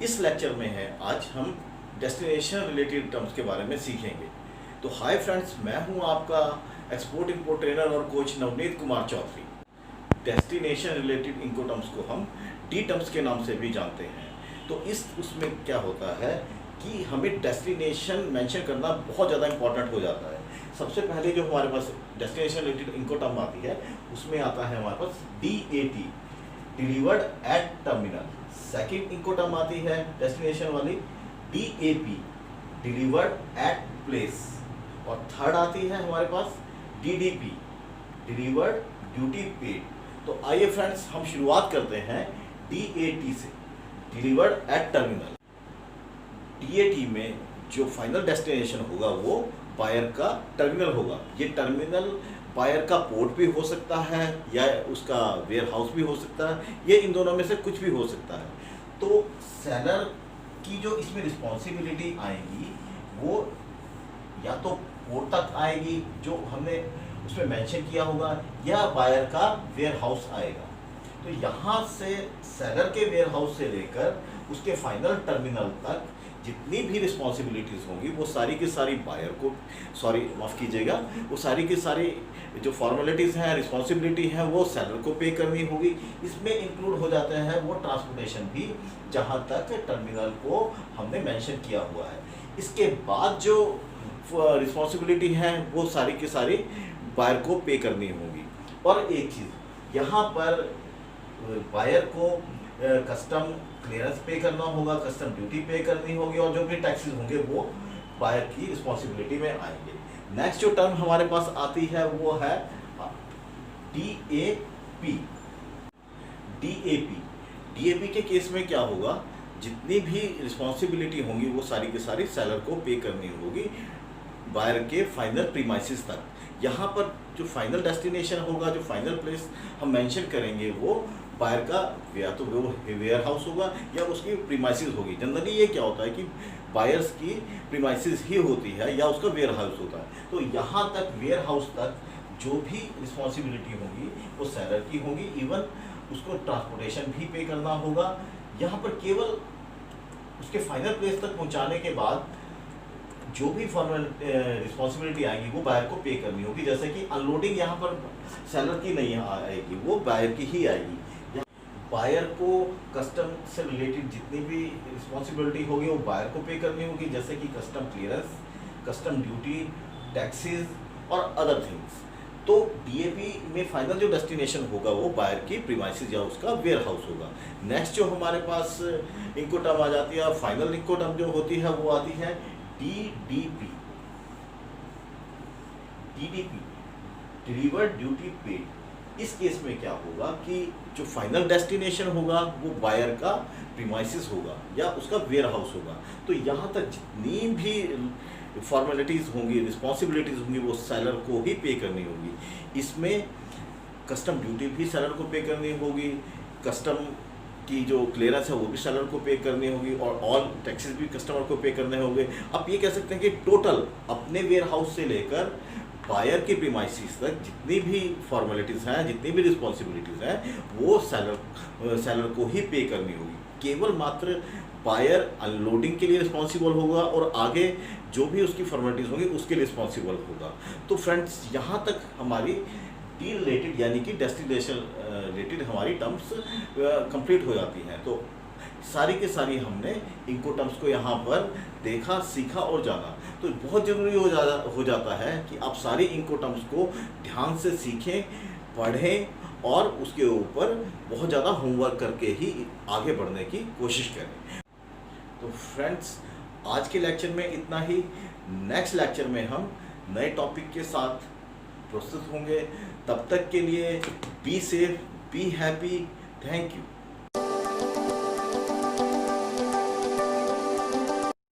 इस लेक्चर में है आज हम डेस्टिनेशन रिलेटेड टर्म्स के बारे में सीखेंगे। तो हाय फ्रेंड्स, मैं हूं आपका एक्सपोर्ट इंपोर्ट ट्रेनर और coach Navneet Kumar Chaudhary. Destination related Incoterms को हम डी टर्म्स के नाम से भी जानते हैं। तो उसमें क्या होता है कि हमें डेस्टिनेशन मेंशन करना बहुत ज़्यादा इंपॉर्टेंट हो जाता है। सबसे पहले जो हमारे पास डेस्टिनेशन रिलेटेड इनको टर्म आती है उसमें आता है हमारे पास DAT, delivered eight terminal. Second इनको टर्म आती है डेस्टिनेशन वाली DAP, डिलीवर्ड एट प्लेस। और थर्ड आती है हमारे पास DDP, डिलीवर्ड ड्यूटी पेड। तो आइए फ्रेंड्स हम शुरुआत करते हैं DAT से, डिलीवर्ड एट टर्मिनल। DAT में जो फाइनल डेस्टिनेशन होगा वो बायर का टर्मिनल होगा। ये टर्मिनल बायर का पोर्ट भी हो सकता है या उसका वेयर हाउस भी हो सकता है, ये इन दोनों में से कुछ भी हो सकता है। तो सेलर की जो इसमें रिस्पॉन्सिबिलिटी आएगी वो या तो पोर्ट तक आएगी जो हमने उसमें मेंशन किया होगा, या बायर का वेयर हाउस आएगा। तो यहाँ से सेलर के वेयर हाउस से लेकर उसके फाइनल टर्मिनल तक जितनी भी रिस्पॉन्सिबिलिटीज़ होंगी वो सारी की सारी बायर को, माफ़ कीजिएगा, वो सारी की सारी जो फॉर्मेलिटीज़ हैं, रिस्पॉन्सिबिलिटी है, वो सेलर को पे करनी होगी। इसमें इंक्लूड हो जाते हैं वो ट्रांसपोर्टेशन भी, जहाँ तक टर्मिनल को हमने मेंशन किया हुआ है। इसके बाद जो रिस्पॉन्सिबिलिटी है वो सारी की सारी बायर को पे करनी होगी। और एक चीज़ यहाँ पर बायर को कस्टम क्लियरेंस पे करना होगा, कस्टम ड्यूटी पे करनी होगी, और जो भी टैक्सेस होंगे वो बायर की रिस्पॉन्सिबिलिटी में आएंगे। नेक्स्ट जो टर्म हमारे पास आती है वो है DAP। DAP के केस में क्या होगा, जितनी भी रिस्पॉन्सिबिलिटी होंगी वो सारी की सारी सेलर को पे करनी होगी बायर के फाइनल प्रीमाइसिस तक। यहाँ पर जो फाइनल डेस्टिनेशन होगा, जो फाइनल प्लेस हम मेंशन करेंगे वो बायर का या तो वो वेयर हाउस होगा या उसकी प्रीमाइसिस होगी। जनरली ये क्या होता है कि बायर्स की प्रीमाइसिस ही होती है या उसका वेयर हाउस होता है। तो यहाँ तक वेयर हाउस तक जो भी रिस्पॉन्सिबिलिटी होगी वो सेलर की होगी। इवन उसको ट्रांसपोर्टेशन भी पे करना होगा। यहाँ पर केवल उसके फाइनल प्लेस तक पहुँचाने के बाद जो भी फॉर्मल रिस्पॉन्सिबिलिटी आएगी वो बायर को पे करनी होगी। जैसे कि अनलोडिंग यहाँ पर सेलर की नहीं आएगी, वो बायर की ही आएगी। बायर को कस्टम से रिलेटेड जितनी भी रिस्पॉन्सिबिलिटी होगी वो बायर को पे करनी होगी, जैसे कि custom clearance, custom duty, taxes और अदर थिंग्स। तो DAP में फाइनल जो डेस्टिनेशन होगा वो बायर की प्रीमाइसिस या उसका वेयर हाउस होगा। नेक्स्ट जो हमारे पास इनको टर्म आ जाती है, फाइनल इनको टर्म जो होती है वो आती है DDP, डिलीवर्ड ड्यूटी पेड। इस केस में क्या होगा कि जो फाइनल डेस्टिनेशन होगा वो बायर का प्रीमाइसिस होगा या उसका वेयर हाउस होगा। तो यहाँ तक जितनी भी फॉर्मेलिटीज़ होंगी, रिस्पॉन्सिबिलिटीज़ होंगी, वो सेलर को ही पे करनी होगी। इसमें कस्टम ड्यूटी भी सेलर को पे करनी होगी, कस्टम की जो क्लियरेंस है वो भी सेलर को पे करनी होगी, और ऑल टैक्सेस भी कस्टमर को पे करने होंगे। आप ये कह सकते हैं कि टोटल अपने वेयर हाउस से लेकर बायर की प्रीमाइसिस तक जितनी भी फॉर्मेलिटीज़ हैं, जितनी भी रिस्पॉन्सिबिलिटीज़ हैं, वो सेलर को ही पे करनी होगी। केवल मात्र बायर अनलोडिंग के लिए रिस्पॉन्सिबल होगा और आगे जो भी उसकी फॉर्मेलिटीज़ होंगी उसके लिए रिस्पॉन्सिबल होगा। तो फ्रेंड्स, यहाँ तक हमारी डी रिलेटेड यानी कि डेस्टिनेशन रिलेटेड हमारी टर्म्स कंप्लीट हो जाती हैं। तो सारी के सारी हमने इनको टर्म्स को यहाँ पर देखा, सीखा और जाना। तो बहुत ज़रूरी हो जाता है कि आप सारी इनको टर्म्स को ध्यान से सीखें, पढ़ें और उसके ऊपर बहुत ज़्यादा होमवर्क करके ही आगे बढ़ने की कोशिश करें। तो फ्रेंड्स, आज के लेक्चर में इतना ही। नेक्स्ट लेक्चर में हम नए टॉपिक के साथ प्रस्तुत होंगे। तब तक के लिए be safe, be happy, thank you.